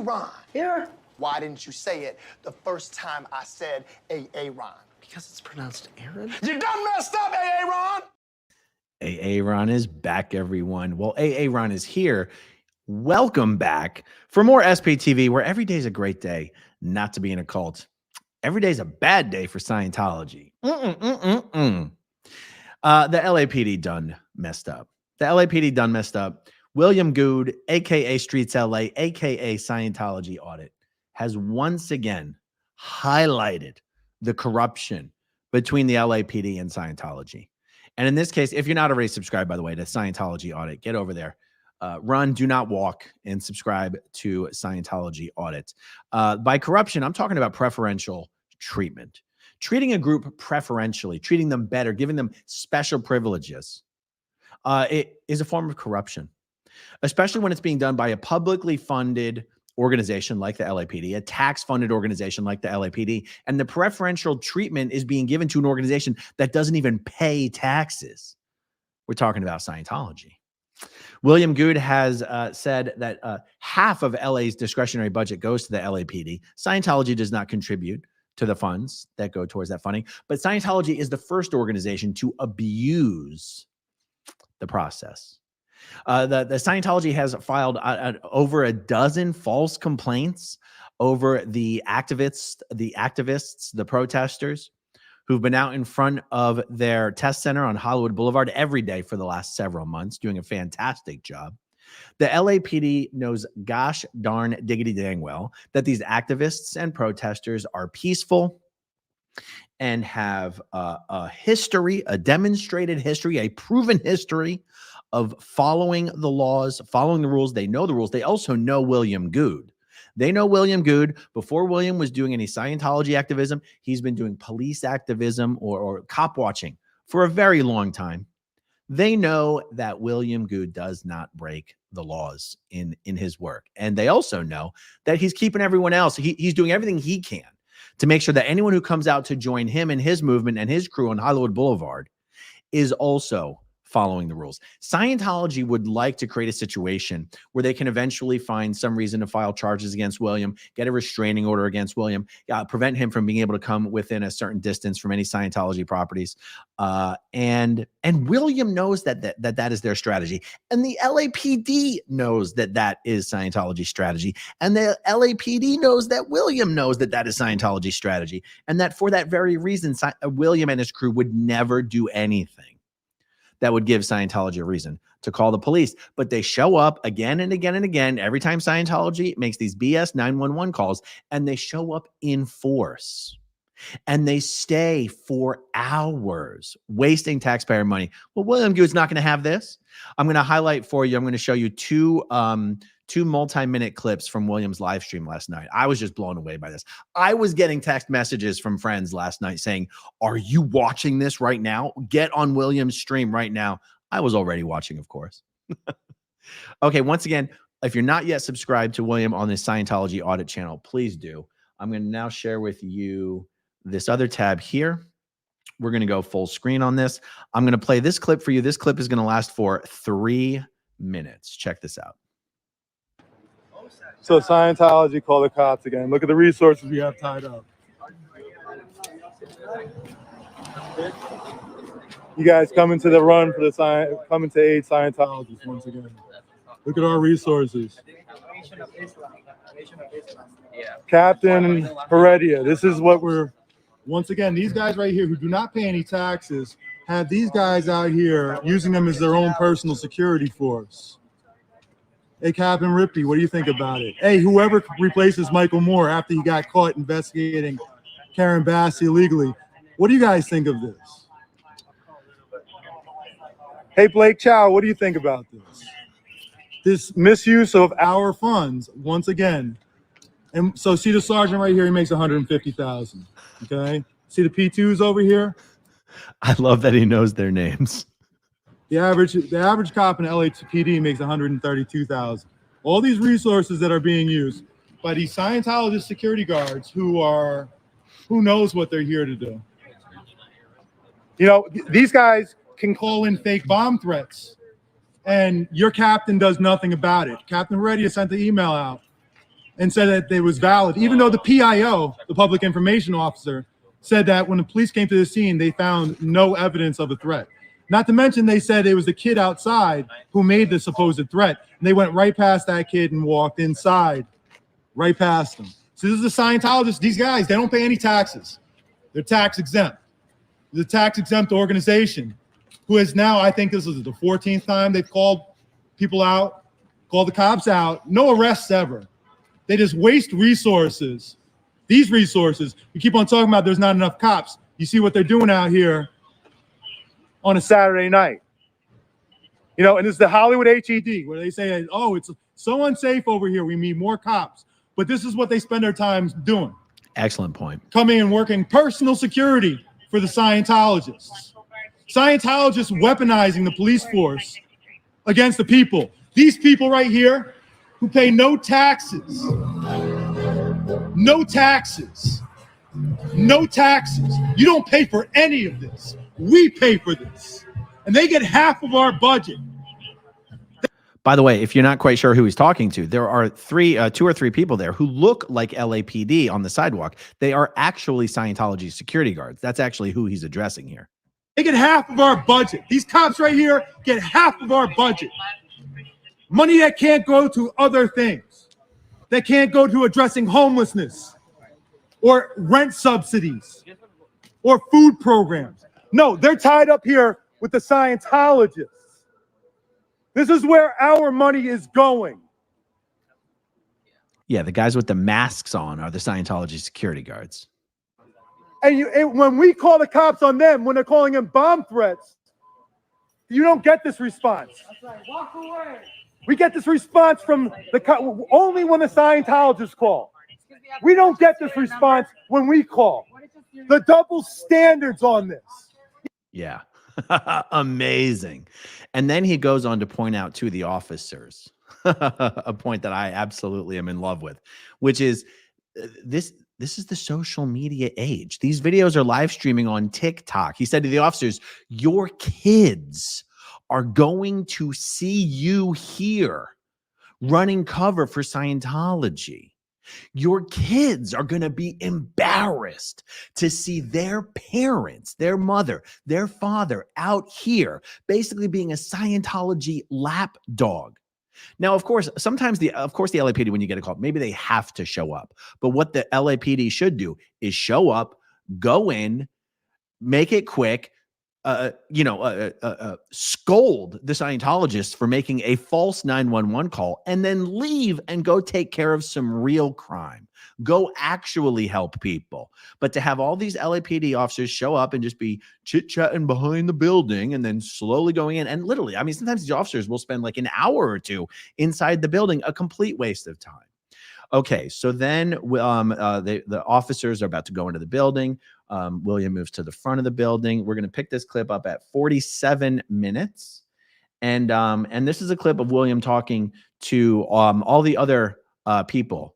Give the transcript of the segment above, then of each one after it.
Ron. Yeah. Why didn't you say it the first time I said Ron? Because it's pronounced Aaron. You done messed up, Ron. Ron is back, everyone. Well, Ron is here. Welcome back for more SPTV, where every day is a great day not to be in a cult. Every day is a bad day for Scientology. The LAPD done messed up. The LAPD done messed up. William Good, a.k.a. Streets LA, a.k.a. Scientology Audit, has once again highlighted the corruption between the LAPD and Scientology. And in this case, if you're not already subscribed, by the way, to Scientology Audit, get over there. Run, do not walk, and subscribe to Scientology Audit. By corruption, I'm talking about preferential treatment. Treating a group preferentially, treating them better, giving them special privileges, it is a form of corruption, especially when it's being done by a publicly funded organization like the LAPD, a tax-funded organization like the LAPD, and the preferential treatment is being given to an organization that doesn't even pay taxes. We're talking about Scientology. William Good has said that half of LA's discretionary budget goes to the LAPD. Scientology does not contribute to the funds that go towards that funding, but Scientology is the first organization to abuse the process. The Scientology has filed over a dozen false complaints over the activists, the protesters who've been out in front of their test center on Hollywood Boulevard every day for the last several months, doing a fantastic job. The LAPD knows gosh darn diggity dang well that these activists and protesters are peaceful and have a history, a demonstrated history, a proven history of following the laws, following the rules. They know the rules. They also know William Good. They know William Good. Before William was doing any Scientology activism, he's been doing police activism or cop watching for a very long time. They know that William Good does not break the laws in his work. And they also know that he's keeping everyone else. He's doing everything he can to make sure that anyone who comes out to join him and his movement and his crew on Hollywood Boulevard is also following the rules. Scientology would like to create a situation where they can eventually find some reason to file charges against William, get a restraining order against William, prevent him from being able to come within a certain distance from any Scientology properties. And William knows that is their strategy. And the LAPD knows that is Scientology strategy. And the LAPD knows that William knows that is Scientology strategy. And that for that very reason, William and his crew would never do anything that would give Scientology a reason to call the police. But they show up again and again and again every time Scientology makes these BS 911 calls, and they show up in force. And they stay for hours, wasting taxpayer money. Well, William Good's not going to have this. I'm going to highlight for you. I'm going to show you two multi-minute clips from William's live stream last night. I was just blown away by this. I was getting text messages from friends last night saying, "Are you watching this right now? Get on William's stream right now." I was already watching, of course. Okay, once again, if you're not yet subscribed to William on the Scientology Audit channel, please do. I'm going to now share with you this other tab here. We're going to go full screen on this. I'm going to play this clip for you. This clip is going to last for 3 minutes. Check this out. So Scientology call the cops again. Look at the resources we have tied up. You guys coming to the run for coming to aid Scientologists once again. Look at our resources. Captain Heredia, this is what we're, once again, these guys right here who do not pay any taxes have these guys out here using them as their own personal security force. Hey, Captain Rippey, what do you think about it? Hey, whoever replaces Michael Moore after he got caught investigating Karen Bass illegally, what do you guys think of this? Hey, Blake Chow, what do you think about this? This misuse of our funds, once again. And so see the sergeant right here, he makes $150,000, okay? See the P2s over here? I love that he knows their names. The average cop in LAPD makes $132,000. All these resources that are being used by these Scientologist security guards who knows what they're here to do. You know, these guys can call in fake bomb threats, and your captain does nothing about it. Captain Heredia sent the email out. and said that it was valid, even though the PIO, the public information officer, said that when the police came to the scene, they found no evidence of a threat. Not to mention, they said it was the kid outside who made the supposed threat. And they went right past that kid and walked inside, right past him. So this is the Scientologists. These guys, they don't pay any taxes. They're tax exempt. The tax exempt organization who has now, I think this is the 14th time they've called people out, called the cops out. No arrests ever. They just waste resources. These resources, we keep on talking about there's not enough cops. You see what they're doing out here on a Saturday night. You know, and it's the Hollywood HED where they say, oh, it's so unsafe over here. We need more cops. But this is what they spend their time doing. Excellent point. Coming and working personal security for the Scientologists. Scientologists weaponizing the police force against the people. These people right here who pay no taxes. No taxes. No taxes. You don't pay for any of this. We pay for this. And they get half of our budget. By the way, if you're not quite sure who he's talking to, there are two or three people there who look like LAPD on the sidewalk. They are actually Scientology security guards. That's actually who he's addressing here. They get half of our budget. These cops right here get half of our budget. Money that can't go to other things. That can't go to addressing homelessness or rent subsidies or food programs. No, they're tied up here with the Scientologists. This is where our money is going. Yeah, the guys with the masks on are the Scientology security guards. And when we call the cops on them, when they're calling them bomb threats, you don't get this response. That's right. Walk away. We get this response from the only when the Scientologists call. We don't get this response when we call. The double standards on this. Yeah. Amazing. And then he goes on to point out to the officers a point that I absolutely am in love with, which is this is the social media age. These videos are live streaming on TikTok. He said to the officers, your kids are going to see you here running cover for Scientology. Your kids are going to be embarrassed to see their parents, their mother, their father out here basically being a Scientology lapdog. Now, of course, sometimes the LAPD, when you get a call, maybe they have to show up. But what the LAPD should do is show up, go in, make it quick, scold the Scientologists for making a false 911 call and then leave and go take care of some real crime. Go actually help people. But to have all these LAPD officers show up and just be chit-chatting behind the building and then slowly going in, and literally, I mean, sometimes these officers will spend like an hour or two inside the building, a complete waste of time. Okay, so then the officers are about to go into the building. William moves to the front of the building. We're going to pick this clip up at 47 minutes. And this is a clip of William talking to all the other people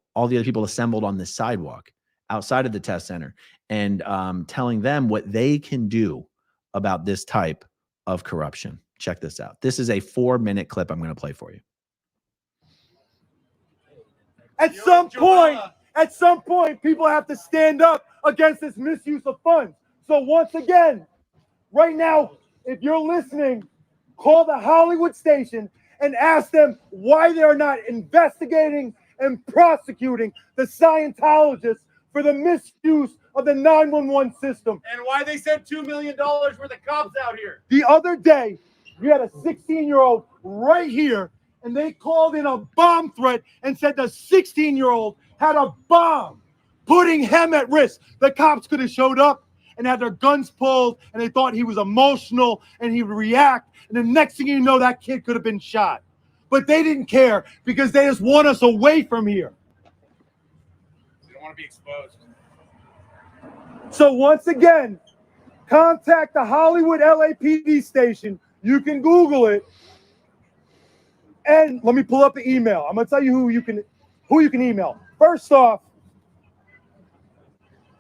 assembled on the sidewalk outside of the test center and telling them what they can do about this type of corruption. Check this out. This is a 4-minute clip I'm going to play for you. At some point, people have to stand up against this misuse of funds. So once again, right now, if you're listening, call the Hollywood station and ask them why they're not investigating and prosecuting the Scientologists for the misuse of the 911 system. And why they sent $2 million worth of cops out here. The other day, we had a 16-year-old right here, and they called in a bomb threat and said the 16-year-old had a bomb, putting him at risk. The cops could have showed up and had their guns pulled, and they thought he was emotional, and he would react, and the next thing you know, that kid could have been shot. But they didn't care because they just want us away from here. They don't want to be exposed. So once again, contact the Hollywood LAPD station. You can Google it. And let me pull up the email. I'm going to tell you who you can email. First off,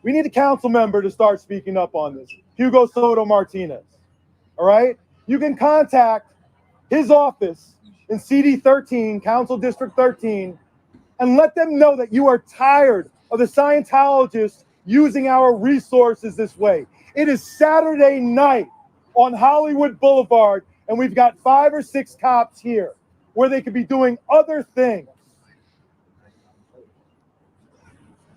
we need a council member to start speaking up on this. Hugo Soto Martinez. All right? You can contact his office in CD 13, Council District 13, and let them know that you are tired of the Scientologists using our resources this way. It is Saturday night on Hollywood Boulevard, and we've got 5 or 6 cops here where they could be doing other things.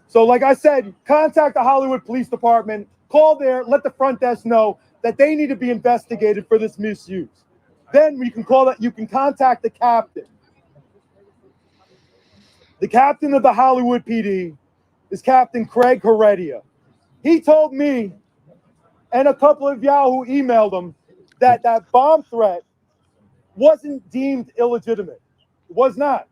So like I said, contact the Hollywood Police Department, call there, let the front desk know that they need to be investigated for this misuse. Then you can contact the captain. The captain of the Hollywood PD is Captain Craig Heredia. He told me and a couple of y'all who emailed him that that bomb threat wasn't deemed illegitimate. It was not.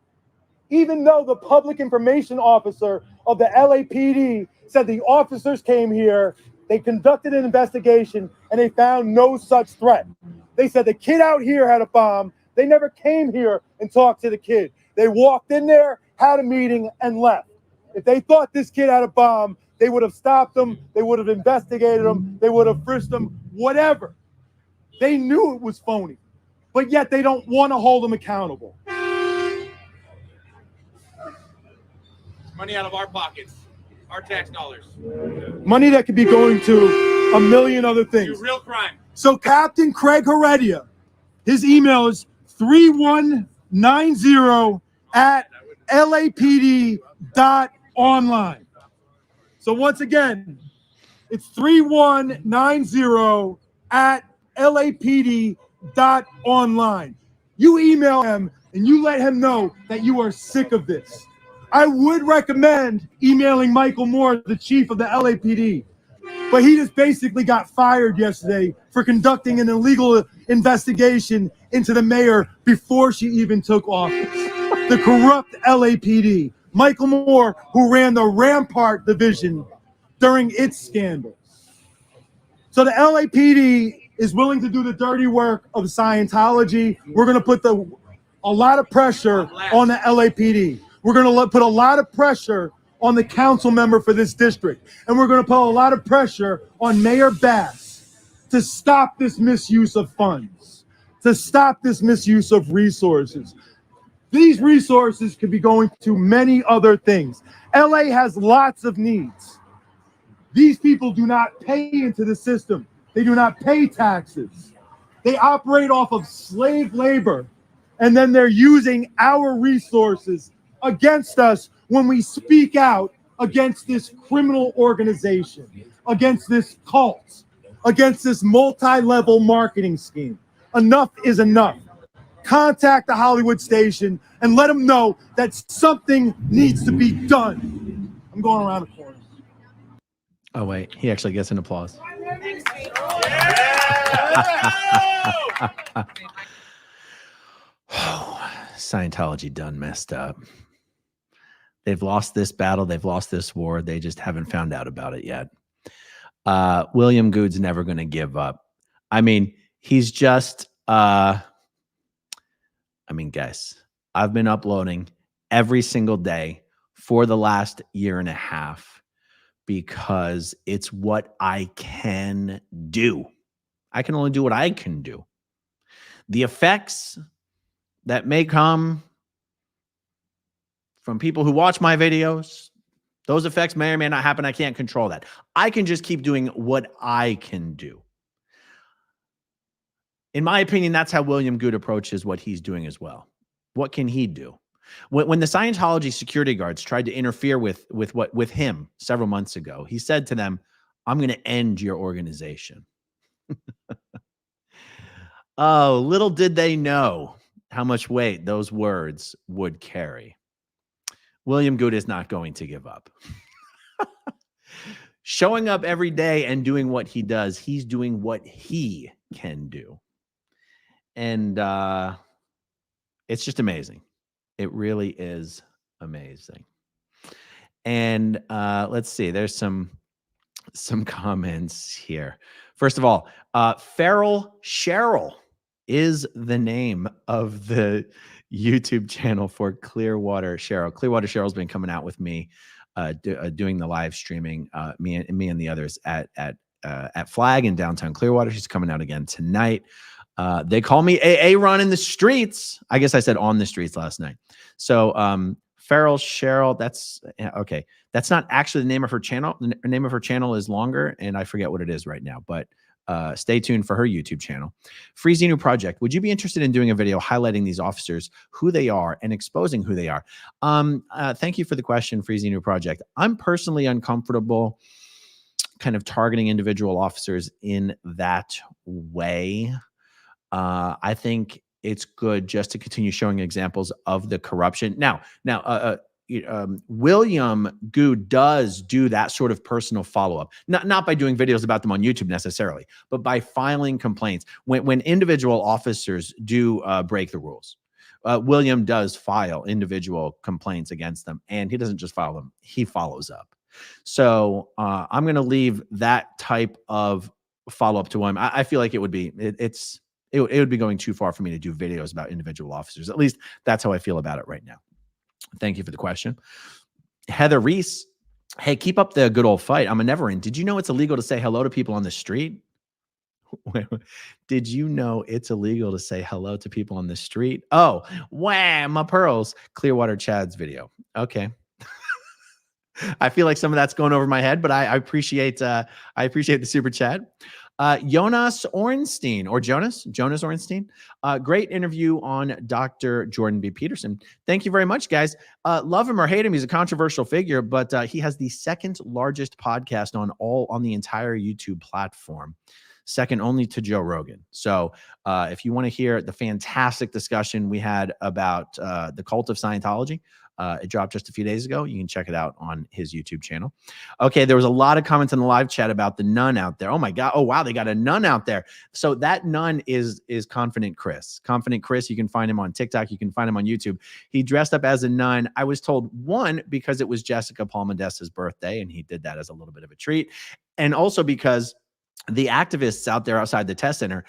Even though the public information officer of the LAPD said the officers came here, they conducted an investigation, and they found no such threat. They said the kid out here had a bomb. They never came here and talked to the kid. They walked in there, had a meeting, and left. If they thought this kid had a bomb, they would have stopped him. They would have investigated him. They would have frisked him, whatever. They knew it was phony, but yet they don't want to hold him accountable. Money out of our pockets, our tax dollars. Money that could be going to a million other things. Do real crime. So Captain Craig Heredia, his email is 3190@lapd.online. So once again, it's 3190@lapd.online. You email him and you let him know that you are sick of this. I would recommend emailing Michael Moore, the chief of the LAPD, but he just basically got fired yesterday for conducting an illegal investigation into the mayor before she even took office. The corrupt LAPD. Michael Moore, who ran the Rampart division during its scandals. So the LAPD is willing to do the dirty work of Scientology. We're going to put a lot of pressure on the LAPD. We're going to put a lot of pressure on the council member for this district. And we're going to put a lot of pressure on Mayor Bass to stop this misuse of funds, to stop this misuse of resources. These resources could be going to many other things. LA has lots of needs. These people do not pay into the system. They do not pay taxes. They operate off of slave labor, and then they're using our resources against us when we speak out against this criminal organization, against this cult, against this multi-level marketing scheme. Enough is enough. Contact the Hollywood station and let them know that something needs to be done. I'm going around the corner. Oh, wait. He actually gets an applause. Scientology done messed up. They've lost this battle. They've lost this war. They just haven't found out about it yet. William Good's never going to give up. I mean, he's just, guys, I've been uploading every single day for the last year and a half because it's what I can do. I can only do what I can do. The effects that may come from people who watch my videos, those effects may or may not happen. I can't control that. I can just keep doing what I can do. In my opinion, that's how William Good approaches what he's doing as well. What can he do? When the Scientology security guards tried to interfere with him several months ago, he said to them, "I'm going to end your organization." Oh, little did they know how much weight those words would carry. William Good is not going to give up. Showing up every day and doing what he does, he's doing what he can do. And it's just amazing. It really is amazing. And let's see, there's some comments here. First of all, Feral Cheryl is the name of the YouTube channel for Clearwater Cheryl. Clearwater Cheryl's been coming out with me, doing the live streaming, me and the others at Flag in downtown Clearwater. She's coming out again tonight. They call me AA Ron in the streets. I guess I said on the streets last night. So Feral Cheryl. That's okay. That's not actually the name of her channel. The name of her channel is longer, and I forget what it is right now. But stay tuned for her YouTube channel. Free Xenu Project. Would you be interested in doing a video highlighting these officers, who they are, and exposing who they are? Thank you for the question, Free Xenu Project. I'm personally uncomfortable kind of targeting individual officers in that way. I think it's good just to continue showing examples of the corruption. Now, William Good does do that sort of personal follow-up, not by doing videos about them on YouTube necessarily, but by filing complaints when individual officers do break the rules. William does file individual complaints against them, and he doesn't just file them; he follows up. So I'm going to leave that type of follow-up to him. I feel like it would be it would be going too far for me to do videos about individual officers. At least that's how I feel about it right now. Thank you for the question. Heather Reese. Hey, keep up the good old fight. I'm a never in. Did you know it's illegal to say hello to people on the street? Did you know it's illegal to say hello to people on the street? Oh, wham, my pearls. Clearwater Chad's video. Okay. I feel like some of that's going over my head, but I appreciate the super chat. Jonas Ornstein or Jonas Ornstein. Great interview on Dr. Jordan B. Peterson. Thank you very much, guys. Love him or hate him, he's a controversial figure, but he has the second largest podcast on the entire YouTube platform, second only to Joe Rogan. So if you want to hear the fantastic discussion we had about the cult of Scientology, it dropped just a few days ago. You can check it out on his YouTube channel. Okay, there was a lot of comments in the live chat about the nun out there. Oh my God. Oh wow, they got a nun out there. So that nun is Confident Chris. Confident Chris, you can find him on TikTok. You can find him on YouTube. He dressed up as a nun. I was told, one, because it was Jessica Palmedesta's birthday, and he did that as a little bit of a treat. And also because the activists out there outside the test center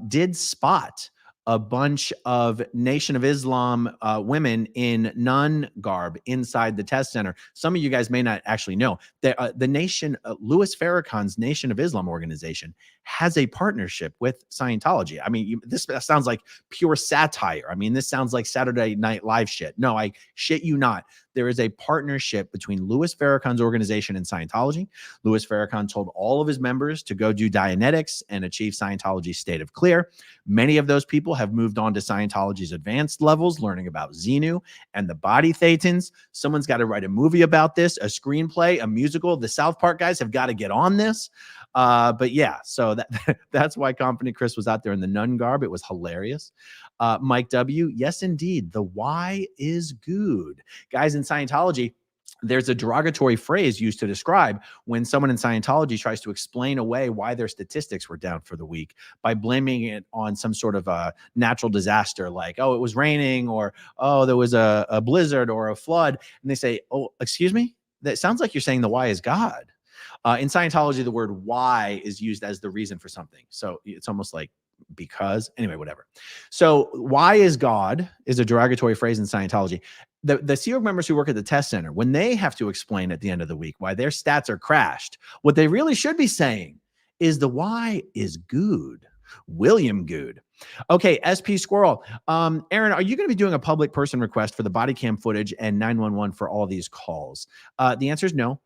did spot a bunch of Nation of Islam women in nun garb inside the test center. Some of you guys may not actually know that the nation, Louis Farrakhan's Nation of Islam organization, has a partnership with Scientology. I mean, this sounds like pure satire. I mean, this sounds like Saturday Night Live shit. No, I shit you not. There is a partnership between Louis Farrakhan's organization and Scientology. Louis Farrakhan told all of his members to go do Dianetics and achieve Scientology's state of clear. Many of those people have moved on to Scientology's advanced levels, learning about Xenu and the body thetans. Someone's got to write a movie about this, a screenplay, a musical. The South Park guys have got to get on this. But yeah, so that's why Confident Chris was out there in the nun garb. It was hilarious. Mike W. Yes, indeed. The why is good. Guys, in Scientology, there's a derogatory phrase used to describe when someone in Scientology tries to explain away why their statistics were down for the week by blaming it on some sort of a natural disaster, like, oh, it was raining, or, oh, there was a blizzard or a flood. And they say, oh, excuse me? That sounds like you're saying the why is God. In Scientology, the word why is used as the reason for something. So it's almost like because, anyway, whatever. So why is God is a derogatory phrase in Scientology. The Sea Org members who work at the test center, when they have to explain at the end of the week why their stats are crashed, what they really should be saying is the why is good. William Good. Okay, SP Squirrel. Aaron, are you going to be doing a public person request for the body cam footage and 911 for all these calls? The answer is no.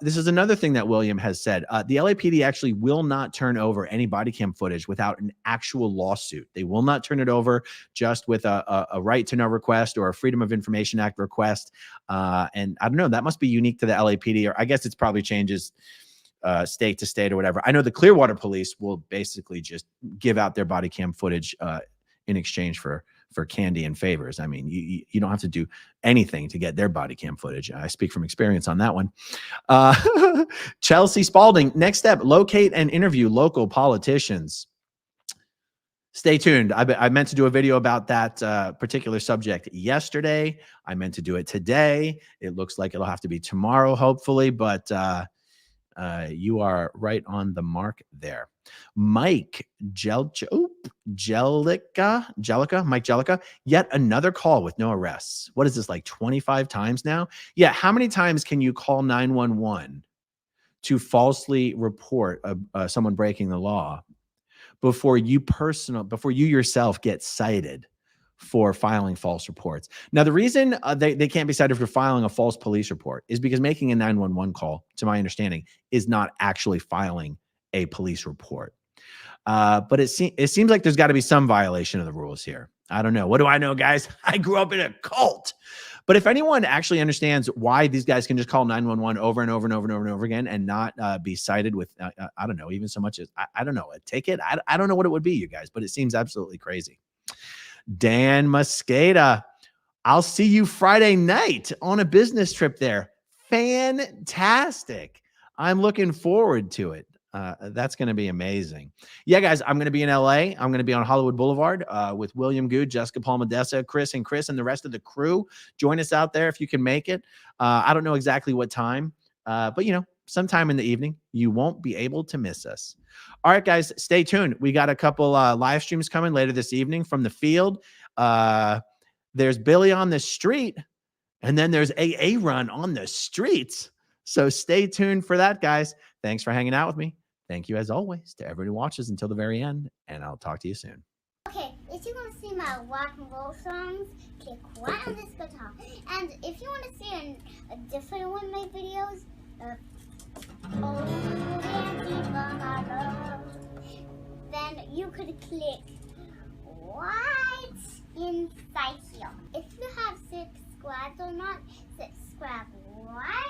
This is another thing that William has said. The LAPD actually will not turn over any body cam footage without an actual lawsuit. They will not turn it over just with a right to know request or a Freedom of Information Act request. And I don't know, that must be unique to the LAPD, or I guess it's probably changes state to state or whatever. I know the Clearwater police will basically just give out their body cam footage in exchange for candy and favors. I mean, you don't have to do anything to get their body cam footage. I speak from experience on that one. Chelsea Spalding, next step, locate and interview local politicians. Stay tuned. I meant to do a video about that particular subject yesterday. I meant to do it today. It looks like it'll have to be tomorrow, hopefully, but you are right on the mark there. Mike Jellica, yet another call with no arrests. What is this, like 25 times now? Yeah, how many times can you call 911 to falsely report someone breaking the law before you yourself get cited for filing false reports. Now, the reason they can't be cited for filing a false police report is because making a 911 call, to my understanding, is not actually filing a police report. But it seems like there's got to be some violation of the rules here. I don't know. What do I know, guys? I grew up in a cult. But if anyone actually understands why these guys can just call 911 over and over and over and over and over again and not be cited with, I don't know, even so much as, I don't know, a ticket. I don't know what it would be, you guys, but it seems absolutely crazy. Dan Mosqueda, I'll see you Friday night on a business trip there. Fantastic. I'm looking forward to it. That's going to be amazing. Yeah, guys, I'm going to be in LA. I'm going to be on Hollywood Boulevard with William Good, Jessica Palmadessa, Chris, and the rest of the crew. Join us out there if you can make it. I don't know exactly what time, but sometime in the evening. You won't be able to miss us. All right, guys, stay tuned. We got a couple live streams coming later this evening from the field. There's Billy on the street, and then there's AA Run on the streets. So stay tuned for that, guys. Thanks for hanging out with me. Thank you, as always, to everyone who watches until the very end, and I'll talk to you soon. Okay, if you want to see my rock and roll songs, click right on this guitar. And if you want to see a different one of my videos, then you could click right inside here. If you have subscribed or not, subscribe right